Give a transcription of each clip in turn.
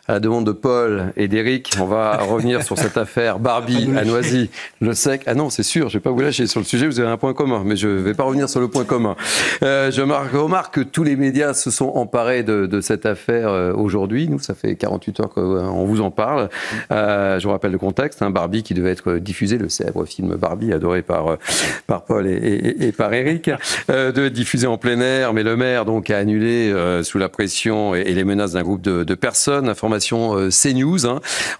À la demande de Paul et d'Éric, on va revenir sur cette affaire Barbie à Noisy-le-Sec. Ah non, c'est sûr, je ne vais pas vous lâcher sur le sujet, vous avez un point commun, mais je ne vais pas revenir sur le point commun. Je remarque que tous les médias se sont emparés de cette affaire aujourd'hui. Nous, ça fait 48 heures qu'on vous en parle. Je vous rappelle le contexte, Barbie qui devait être diffusé, le célèbre film Barbie, adoré par Paul et par Éric, devait être diffusé en plein air, mais le maire donc, a annulé sous la pression et les menaces d'un groupe de personnes. Information CNews,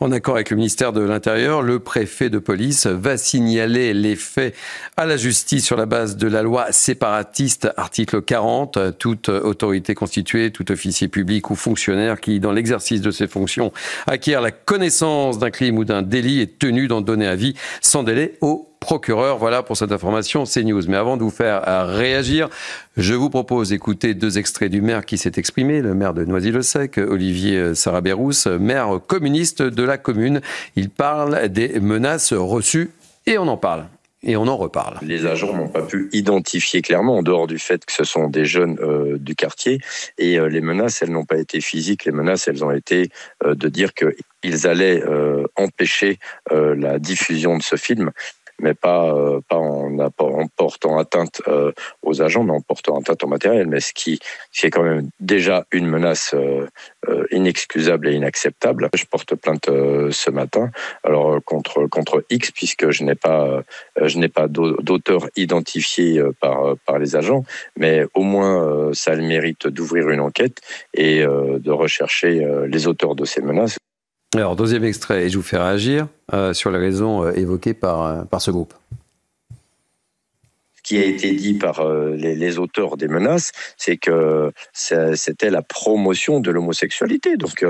en accord avec le ministère de l'Intérieur, le préfet de police va signaler les faits à la justice sur la base de la loi séparatiste, article 40. Toute autorité constituée, tout officier public ou fonctionnaire qui, dans l'exercice de ses fonctions, acquiert la connaissance d'un crime ou d'un délit est tenu d'en donner avis sans délai au procureur. Voilà pour cette information CNews. Mais avant de vous faire réagir, je vous propose d'écouter 2 extraits du maire qui s'est exprimé, le maire de Noisy-le-Sec, Olivier Sarabérousse, maire communiste de la commune. Il parle des menaces reçues et on en parle. Et on en reparle. Les agents n'ont pas pu identifier clairement, en dehors du fait que ce sont des jeunes du quartier, et les menaces, elles n'ont pas été physiques, les menaces, elles ont été de dire qu'ils allaient empêcher la diffusion de ce film, mais pas en portant atteinte aux agents, mais en portant atteinte au matériel, mais ce qui est quand même déjà une menace inexcusable et inacceptable. Je porte plainte ce matin, alors contre X, puisque je n'ai pas d'auteur identifié par les agents, mais au moins ça a le mérite d'ouvrir une enquête et de rechercher les auteurs de ces menaces. Alors, 2e extrait, et je vous fais réagir sur les raisons évoquées par ce groupe. Ce qui a été dit par les auteurs des menaces, c'est que c'était la promotion de l'homosexualité. Donc,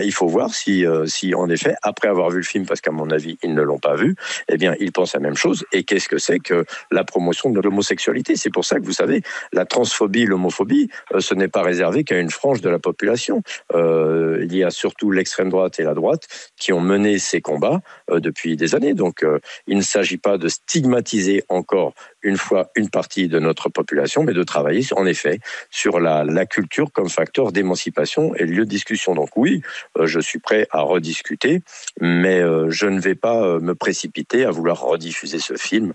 il faut voir si en effet, après avoir vu le film, parce qu'à mon avis, ils ne l'ont pas vu, eh bien, ils pensent la même chose. Et qu'est-ce que c'est que la promotion de l'homosexualité ? C'est pour ça que, vous savez, la transphobie, l'homophobie, ce n'est pas réservé qu'à une frange de la population. Il y a surtout l'extrême droite et la droite qui ont mené ces combats depuis des années. Donc, il ne s'agit pas de stigmatiser encore une fois une partie de notre population, mais de travailler en effet sur la culture comme facteur d'émancipation et lieu de discussion. Donc oui, je suis prêt à rediscuter, mais je ne vais pas me précipiter à vouloir rediffuser ce film.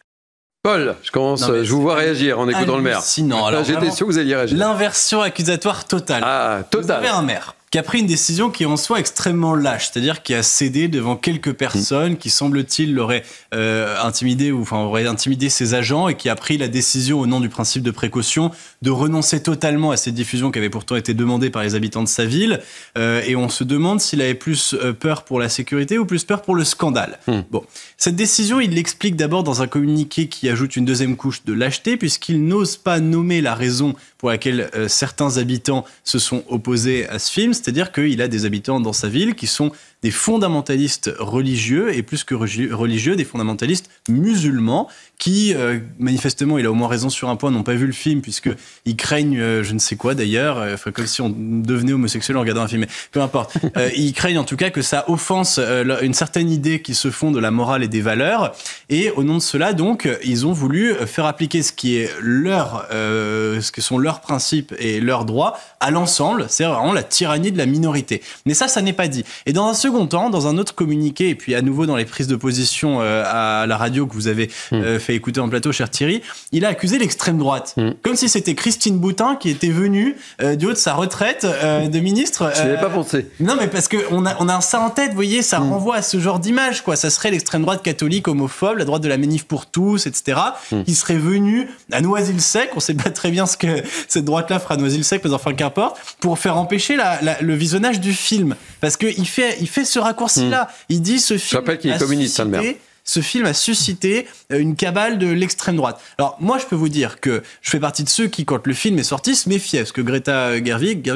Paul, je vous vois réagir en écoutant le maire. Sinon, alors j'étais sûr que vous alliez réagir. L'inversion accusatoire totale. Ah, totale. Vous avez un maire qui a pris une décision qui en soi extrêmement lâche, c'est-à-dire qui a cédé devant quelques personnes qui, semble-t-il, l'auraient intimidé ou auraient intimidé ses agents et qui a pris la décision au nom du principe de précaution de renoncer totalement à cette diffusion qui avait pourtant été demandée par les habitants de sa ville. Et on se demande s'il avait plus peur pour la sécurité ou plus peur pour le scandale. Bon, cette décision, il l'explique d'abord dans un communiqué qui ajoute une 2e couche de lâcheté puisqu'il n'ose pas nommer la raison pour laquelle certains habitants se sont opposés à ce film. C'est-à-dire qu'il a des habitants dans sa ville qui sont des fondamentalistes religieux, et plus que religieux, des fondamentalistes musulmans, qui, manifestement, il a au moins raison sur un point, n'ont pas vu le film, puisqu'ils craignent, je ne sais quoi d'ailleurs, comme si on devenait homosexuel en regardant un film, mais peu importe. Ils craignent en tout cas que ça offense une certaine idée qu'ils se font de la morale et des valeurs, et au nom de cela, donc, ils ont voulu faire appliquer ce que sont leurs principes et leurs droits à l'ensemble, c'est vraiment la tyrannie de la minorité. Mais ça n'est pas dit. Et dans un second temps, dans un autre communiqué, et puis à nouveau dans les prises de position à la radio que vous avez fait écouter en plateau, cher Thierry, il a accusé l'extrême droite. Comme si c'était Christine Boutin qui était venue du haut de sa retraite de ministre. Je n'y avais pas pensé. Non, mais parce qu'on a ça en tête, vous voyez, ça renvoie à ce genre d'image, quoi. Ça serait l'extrême droite catholique, homophobe, la droite de la Manif pour tous, etc., qui serait venue à Noisy-le-Sec, on sait pas très bien ce que cette droite-là fera à Noisy-le-Sec, mais enfin qu'importe, pour faire empêcher le visionnage du film. Parce qu'il fait ce raccourci-là. Il dit ce film. Je rappelle qu'il est communiste, le maire. Ce film a suscité une cabale de l'extrême droite. Alors, moi, je peux vous dire que je fais partie de ceux qui, quand le film est sorti, se méfiaient. Parce que Greta Gerwig,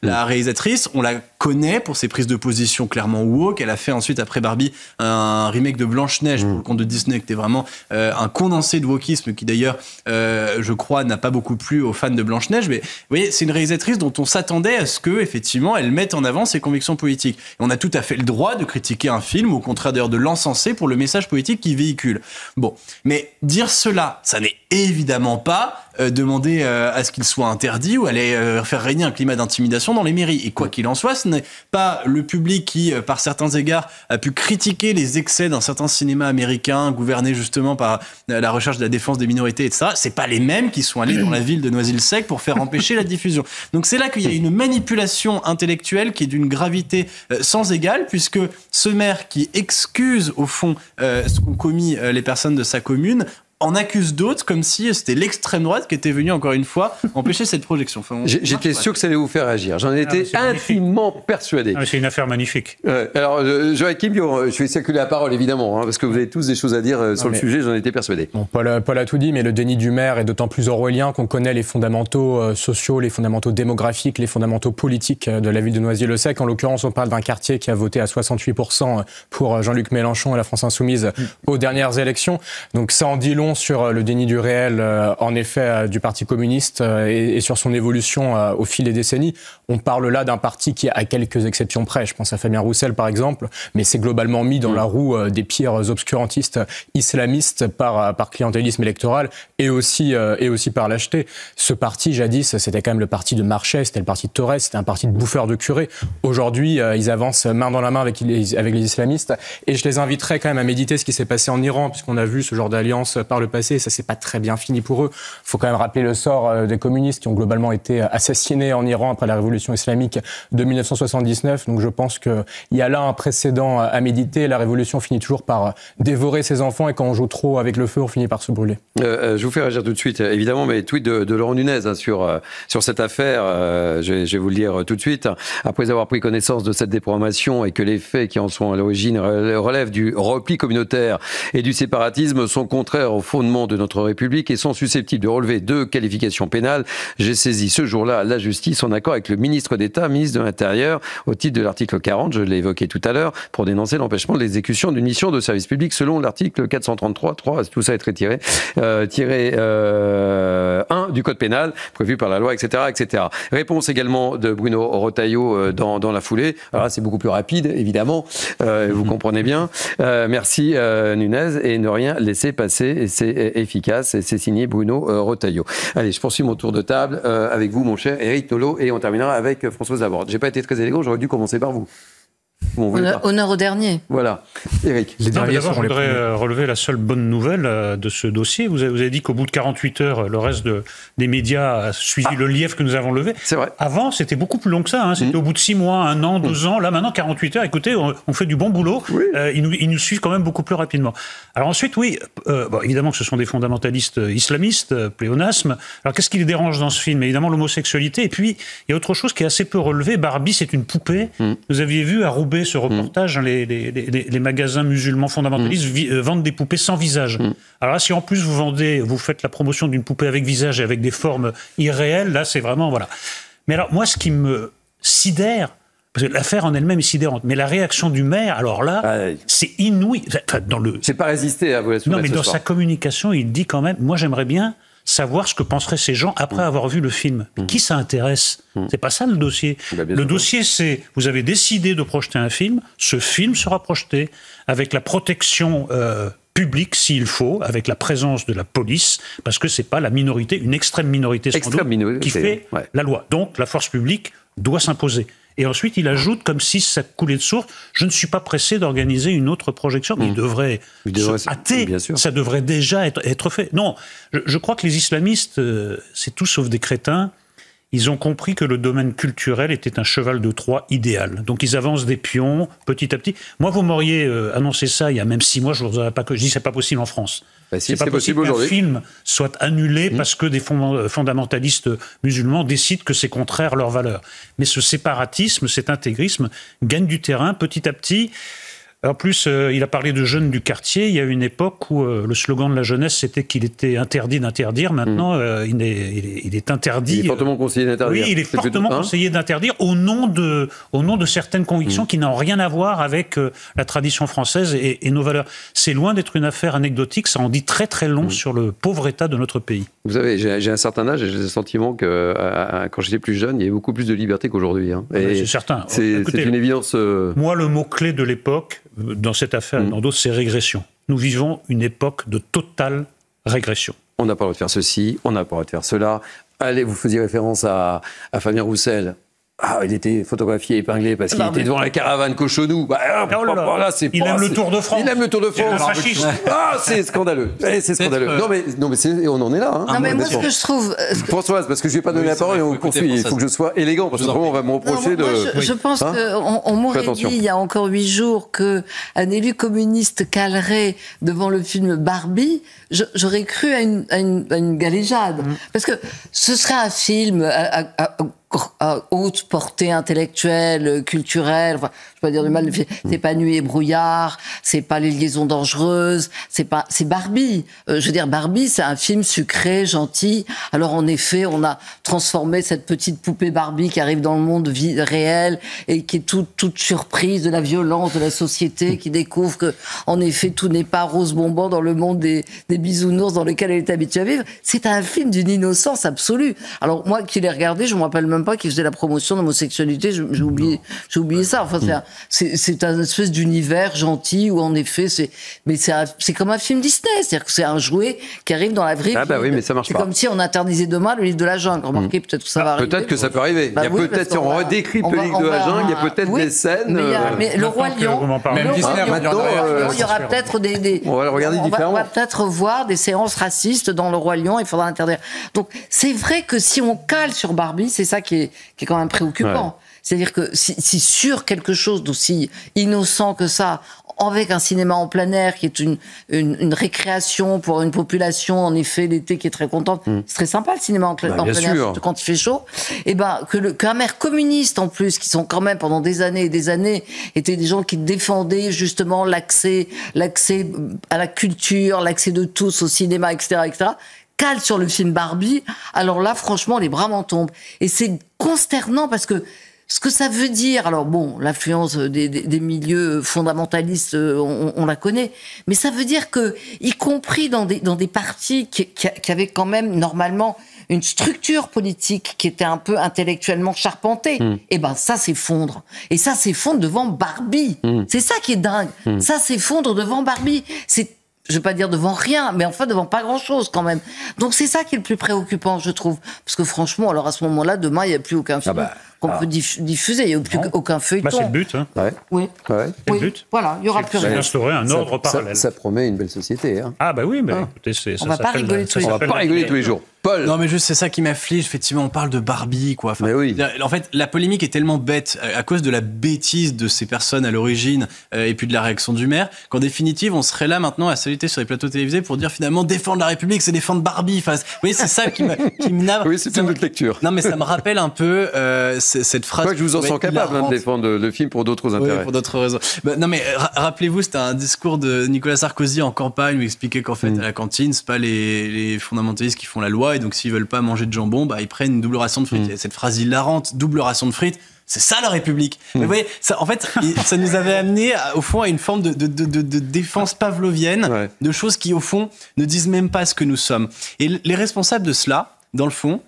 la réalisatrice, on la connaît pour ses prises de position clairement woke. Elle a fait ensuite, après Barbie, un remake de Blanche-Neige pour le compte de Disney, qui était vraiment un condensé de wokisme qui, d'ailleurs, je crois, n'a pas beaucoup plu aux fans de Blanche-Neige. Mais vous voyez, c'est une réalisatrice dont on s'attendait à ce que, effectivement, elle mette en avant ses convictions politiques. Et on a tout à fait le droit de critiquer un film, au contraire d'ailleurs de l'encenser pour le message politique qu'il véhicule. Bon, mais dire cela, ça n'est évidemment pas demander à ce qu'il soit interdit ou aller faire régner un climat d'intimidation dans les mairies. Et quoi qu'il en soit, ce n'est pas le public qui, par certains égards, a pu critiquer les excès d'un certain cinéma américain gouverné justement par la recherche de la défense des minorités, etc. C'est pas les mêmes qui sont allés dans la ville de Noisy-le-Sec pour faire empêcher la diffusion. Donc c'est là qu'il y a une manipulation intellectuelle qui est d'une gravité sans égale, puisque ce maire qui excuse au fond ce qu'ont commis les personnes de sa commune en accuse d'autres comme si c'était l'extrême droite qui était venue encore une fois empêcher cette projection. Enfin, j'étais sûr que ça allait vous faire agir. J'en étais intimement persuadé. C'est une affaire magnifique. Alors, Joachim, je vais circuler la parole évidemment, parce que vous avez tous des choses à dire sur le sujet, j'en étais persuadé. Bon, Paul a tout dit, mais le déni du maire est d'autant plus orwellien qu'on connaît les fondamentaux sociaux, les fondamentaux démographiques, les fondamentaux politiques de la ville de Noisy-le-Sec. En l'occurrence, on parle d'un quartier qui a voté à 68% pour Jean-Luc Mélenchon et la France Insoumise aux dernières élections. Donc ça en dit long sur le déni du réel, en effet, du Parti communiste et sur son évolution au fil des décennies. On parle là d'un parti qui, à quelques exceptions près, je pense à Fabien Roussel par exemple, mais c'est globalement mis dans la roue des pires obscurantistes islamistes par clientélisme électoral et aussi par lâcheté. Ce parti, jadis, c'était quand même le parti de Marchais, c'était le parti de Torres, c'était un parti de bouffeurs de curés. Aujourd'hui, ils avancent main dans la main avec les islamistes et je les inviterais quand même à méditer ce qui s'est passé en Iran, puisqu'on a vu ce genre d'alliance par le passé, ça s'est pas très bien fini pour eux. Il faut quand même rappeler le sort des communistes qui ont globalement été assassinés en Iran après la révolution islamique de 1979. Donc je pense qu'il y a là un précédent à méditer. La révolution finit toujours par dévorer ses enfants et quand on joue trop avec le feu, on finit par se brûler. Je vous fais réagir tout de suite, évidemment, mais tweet de Laurent Nunez sur cette affaire. Je vais vous le dire tout de suite. Après avoir pris connaissance de cette déprogrammation et que les faits qui en sont à l'origine relèvent du repli communautaire et du séparatisme sont contraires au fondement de notre République et sont susceptibles de relever de qualifications pénales, j'ai saisi ce jour-là la justice en accord avec le ministre d'État, ministre de l'Intérieur, au titre de l'article 40, je l'ai évoqué tout à l'heure, pour dénoncer l'empêchement de l'exécution d'une mission de service public selon l'article 433.3, tout ça est tiré 1 du Code pénal, prévu par la loi, etc., etc. Réponse également de Bruno Retailleau dans la foulée. Alors là, c'est beaucoup plus rapide, évidemment, vous comprenez bien. Merci Nunez, et ne rien laisser passer, et c'est efficace, et c'est signé Bruno Retailleau. Allez, je poursuis mon tour de table avec vous, mon cher Éric Nolot, et on terminera avec Françoise Laborde. J'ai pas été très élégant, j'aurais dû commencer par vous. Bon, honneur au dernier. Voilà. Éric. D'abord, je voudrais relever la seule bonne nouvelle de ce dossier. Vous avez dit qu'au bout de 48 heures, le reste des médias a suivi le lièvre que nous avons levé. C'est vrai. Avant, c'était beaucoup plus long que ça. C'était au bout de 6 mois, 1 an, 2 ans. Là, maintenant, 48 heures, écoutez, on fait du bon boulot. Oui. Ils nous suivent quand même beaucoup plus rapidement. Alors ensuite, oui, évidemment que ce sont des fondamentalistes islamistes, pléonasme. Alors qu'est-ce qui les dérange dans ce film? Évidemment, l'homosexualité. Et puis, il y a autre chose qui est assez peu relevée. Barbie, c'est une poupée. Vous aviez vu à Roubaix ce reportage, les magasins musulmans fondamentalistes vendent des poupées sans visage. Alors là, si en plus vous faites la promotion d'une poupée avec visage et avec des formes irréelles, là c'est vraiment, voilà. Mais alors moi, ce qui me sidère, parce que l'affaire en elle-même est sidérante, mais la réaction du maire, alors là, c'est inouï. Enfin, j'ai pas résisté à vous la soumettre. Non, mais dans sa communication, il dit quand même, moi j'aimerais bien savoir ce que penseraient ces gens après avoir vu le film. Qui ça intéresse? C'est pas ça le dossier. Le dossier, c'est, vous avez décidé de projeter un film, ce film sera projeté avec la protection publique, s'il faut, avec la présence de la police, parce que c'est pas la minorité, une extrême minorité sans doute, qui fait la loi. Donc la force publique doit s'imposer. Et ensuite, il ajoute, comme si ça coulait de source, je ne suis pas pressé d'organiser une autre projection, mais il devrait se hâter, ça devrait déjà être fait. Non, je crois que les islamistes, c'est tout sauf des crétins, ils ont compris que le domaine culturel était un cheval de Troie idéal. Donc ils avancent des pions, petit à petit. Moi, vous m'auriez annoncé ça il y a même 6 mois, je vous aurais pas que je dis c'est pas possible en France. Bah si, c'est pas possible qu'un film soit annulé parce que des fondamentalistes musulmans décident que c'est contraire à leurs valeurs. Mais ce séparatisme, cet intégrisme gagne du terrain petit à petit. En plus, il a parlé de jeunes du quartier. Il y a une époque où le slogan de la jeunesse, c'était qu'il était interdit d'interdire. Maintenant, il est interdit. Il est fortement conseillé d'interdire. Oui, il est fortement conseillé d'interdire au nom de certaines convictions qui n'ont rien à voir avec la tradition française et nos valeurs. C'est loin d'être une affaire anecdotique. Ça en dit très très long sur le pauvre état de notre pays. Vous savez, j'ai un certain âge et j'ai le sentiment que quand j'étais plus jeune, il y avait beaucoup plus de liberté qu'aujourd'hui. C'est certain. C'est une évidence. Moi, le mot-clé de l'époque, dans cette affaire et dans d'autres, c'est régression. Nous vivons une époque de totale régression. on n'a pas le droit de faire ceci, on n'a pas le droit de faire cela. Allez, vous faisiez référence à Fabien Roussel. Ah, il était photographié, épinglé parce qu'il était devant la caravane Cochonou. Bah, là, il aime le Tour de France. Il aime le Tour de France. Ah, c'est scandaleux. C'est scandaleux. Non, mais on en est là. Hein. Non, mais moi, ce que je trouve. Françoise, parce que je ne vais pas donner la parole et on poursuit. Il faut que je sois élégant, parce que vraiment, on va me reprocher de. Je pense qu'on m'aurait dit il y a encore 8 jours qu'un élu communiste calerait devant le film Barbie. J'aurais cru à une galéjade. Parce que ce serait un film à haute portée intellectuelle, culturelle, enfin, je peux pas dire du mal, c'est pas Nuit et brouillard, c'est pas Les liaisons dangereuses, c'est Barbie. Je veux dire, Barbie, c'est un film sucré, gentil. Alors, en effet, on a transformé cette petite poupée Barbie qui arrive dans le monde réel et qui est toute surprise de la violence de la société, qui découvre que, en effet, tout n'est pas rose bonbon dans le monde des bisounours dans lequel elle est habituée à vivre. C'est un film d'une innocence absolue. Alors, moi, qui l'ai regardé, je me rappelle même pas qu'il faisait la promotion de l'homosexualité, j'ai oublié ça. Enfin, c'est un espèce d'univers gentil où en effet c'est comme un film Disney, c'est-à-dire que c'est un jouet qui arrive dans la vraie vie. Ah bah oui, mais ça marche pas. C'est comme si on interdisait demain le livre de la jungle. Remarquez, peut-être que ça va arriver. Peut-être que ça peut arriver. Il y a peut-être, si on redécrypte le livre de la jungle, il y a peut-être des scènes. Mais le Roi Lion, il y aura peut-être des. On va le regarder différemment. On va peut-être voir des séances racistes dans le Roi Lion. Il faudra interdire. Donc c'est vrai que si on cale sur Barbie, c'est ça qui est quand même préoccupant. Ouais. C'est-à-dire que si sur quelque chose d'aussi innocent que ça, avec un cinéma en plein air qui est une récréation pour une population, en effet, l'été qui est très contente, c'est très sympa le cinéma en plein air quand il fait chaud, et qu'un maire communiste en plus, qui sont quand même pendant des années et des années, étaient des gens qui défendaient justement l'accès à la culture, l'accès de tous au cinéma, etc., cale sur le film Barbie, alors là, franchement, les bras m'en tombent. Et c'est consternant parce que ce que ça veut dire, alors bon, l'influence des milieux fondamentalistes, on la connaît, mais ça veut dire que, y compris dans des partis qui avaient quand même normalement une structure politique qui était un peu intellectuellement charpentée, et ça s'effondre. Et ça s'effondre devant Barbie. C'est ça qui est dingue. Ça s'effondre devant Barbie. Je vais pas dire devant rien, mais enfin devant pas grand-chose quand même. Donc c'est ça qui est le plus préoccupant, je trouve. Parce que franchement, alors à ce moment-là, demain, il n'y a plus aucun film qu'on peut diffuser. Il n'y a plus aucun feuilleton. C'est le but. Hein. Ouais. Oui. Ouais. C'est le but. Voilà, il n'y aura plus rien. C'est d'instaurer un ordre parallèle. Ça promet une belle société. Hein. Ah bah oui, mais écoutez, on ne va pas rigoler tous les jours. On va pas rigoler tous les jours. Paul. Non mais juste c'est ça qui m'afflige, effectivement on parle de Barbie quoi. Enfin, mais oui. En fait la polémique est tellement bête à cause de la bêtise de ces personnes à l'origine et puis de la réaction du maire qu'en définitive on serait là maintenant à s'aliter sur les plateaux télévisés pour dire finalement défendre la République c'est défendre Barbie. Enfin, vous voyez c'est ça qui me nave. Oui c'est une autre lecture. Non mais ça me rappelle un peu cette phrase. Moi je vous en sens capable de défendre le film pour d'autres intérêts. Oui, pour d'autres raisons. Non mais rappelez-vous c'était un discours de Nicolas Sarkozy en campagne où il expliquait qu'en fait à la cantine c'est pas les fondamentalistes qui font la loi et donc s'ils veulent pas manger de jambon, ils prennent une double ration de frites. Cette phrase hilarante, double ration de frites, c'est ça la République. Mais vous voyez, ça, en fait, ça nous avait amené au fond à une forme de défense pavlovienne, de choses qui au fond ne disent même pas ce que nous sommes. Et les responsables de cela, dans le fond,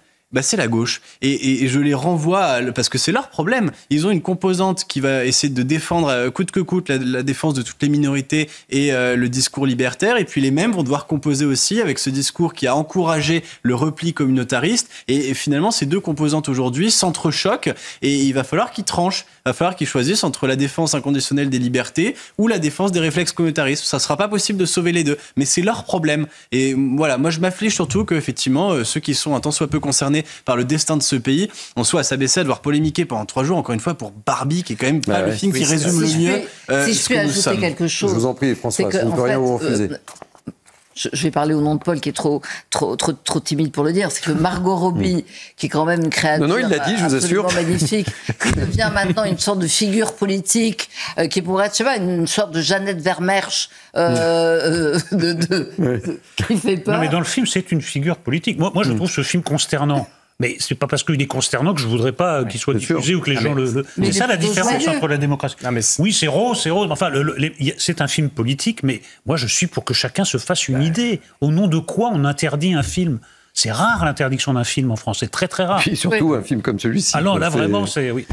c'est la gauche. Et je les renvoie parce que c'est leur problème. Ils ont une composante qui va essayer de défendre coûte que coûte la défense de toutes les minorités et le discours libertaire. Et puis les mêmes vont devoir composer aussi avec ce discours qui a encouragé le repli communautariste. Et finalement, ces deux composantes aujourd'hui s'entrechoquent et il va falloir qu'ils tranchent. Il va falloir qu'ils choisissent entre la défense inconditionnelle des libertés ou la défense des réflexes communautaristes. Ça ne sera pas possible de sauver les deux. Mais c'est leur problème. Et voilà, moi je m'afflige surtout qu'effectivement, ceux qui sont un tant soit peu concernés par le destin de ce pays, on soit à s'abaisser à devoir polémiquer pendant 3 jours, encore une fois, pour Barbie, qui est quand même pas le film qui résume le mieux. Si je peux ajouter quelque chose. Je vous en prie, François, je ne peux rien vous refuser. Je vais parler au nom de Paul qui est trop timide pour le dire, c'est que Margot Robbie, qui est quand même une créature il l'a dit, je vous assure, magnifique, qui devient maintenant une sorte de figure politique, qui pourrait être, je sais pas, une sorte de Jeannette Vermersch, qui fait peur. Non, mais dans le film, c'est une figure politique. Moi, je trouve ce film consternant. Mais c'est pas parce qu'il est consternant que je voudrais pas qu'il soit diffusé ou que les gens le... C'est ça la différence entre la démocratie. Oui, c'est rose. Enfin, c'est un film politique, mais moi, je suis pour que chacun se fasse une idée. Au nom de quoi on interdit un film ? C'est rare l'interdiction d'un film en France, c'est très très rare. Puis surtout un film comme celui-ci. Alors là, vraiment, c'est... Oui.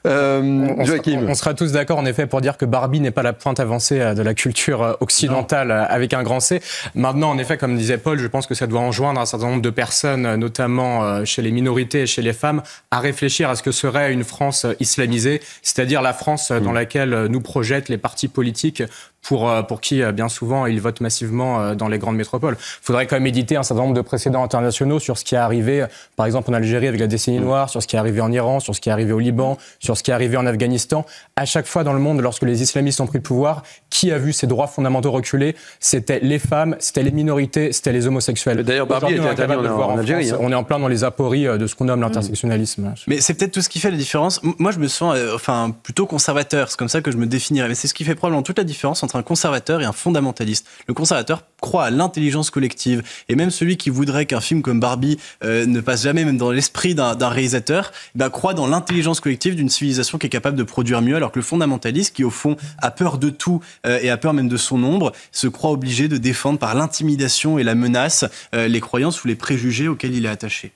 Joachim. On sera tous d'accord, en effet, pour dire que Barbie n'est pas la pointe avancée de la culture occidentale avec un grand C. Maintenant, en effet, comme disait Paul, je pense que ça doit enjoindre un certain nombre de personnes, notamment chez les minorités et chez les femmes, à réfléchir à ce que serait une France islamisée, c'est-à-dire la France dans laquelle nous projettent les partis politiques pour qui, bien souvent, ils votent massivement dans les grandes métropoles. Il faudrait quand même éditer un certain nombre de précédents internationaux sur ce qui est arrivé, par exemple, en Algérie avec la décennie noire, sur ce qui est arrivé en Iran, sur ce qui est arrivé au Liban, sur ce qui est arrivé en Afghanistan. À chaque fois dans le monde, lorsque les islamistes ont pris le pouvoir, qui a vu ses droits fondamentaux reculer? C'était les femmes, c'était les minorités, c'était les homosexuels. D'ailleurs, Barbie était interdite en Algérie. On est en plein dans les apories de ce qu'on nomme l'intersectionnalisme. Mais c'est peut-être tout ce qui fait la différence. Moi, je me sens plutôt conservateur. C'est comme ça que je me définirais. Mais c'est ce qui fait probablement toute la différence entre un conservateur et un fondamentaliste. Le conservateur croit à l'intelligence collective. Et même celui qui voudrait qu'un film comme Barbie ne passe jamais, même dans l'esprit d'un réalisateur, croit dans l'intelligence collective d'une civilisation qui est capable de produire mieux, alors que le fondamentaliste, qui au fond a peur de tout et a peur même de son ombre, se croit obligé de défendre par l'intimidation et la menace les croyances ou les préjugés auxquels il est attaché.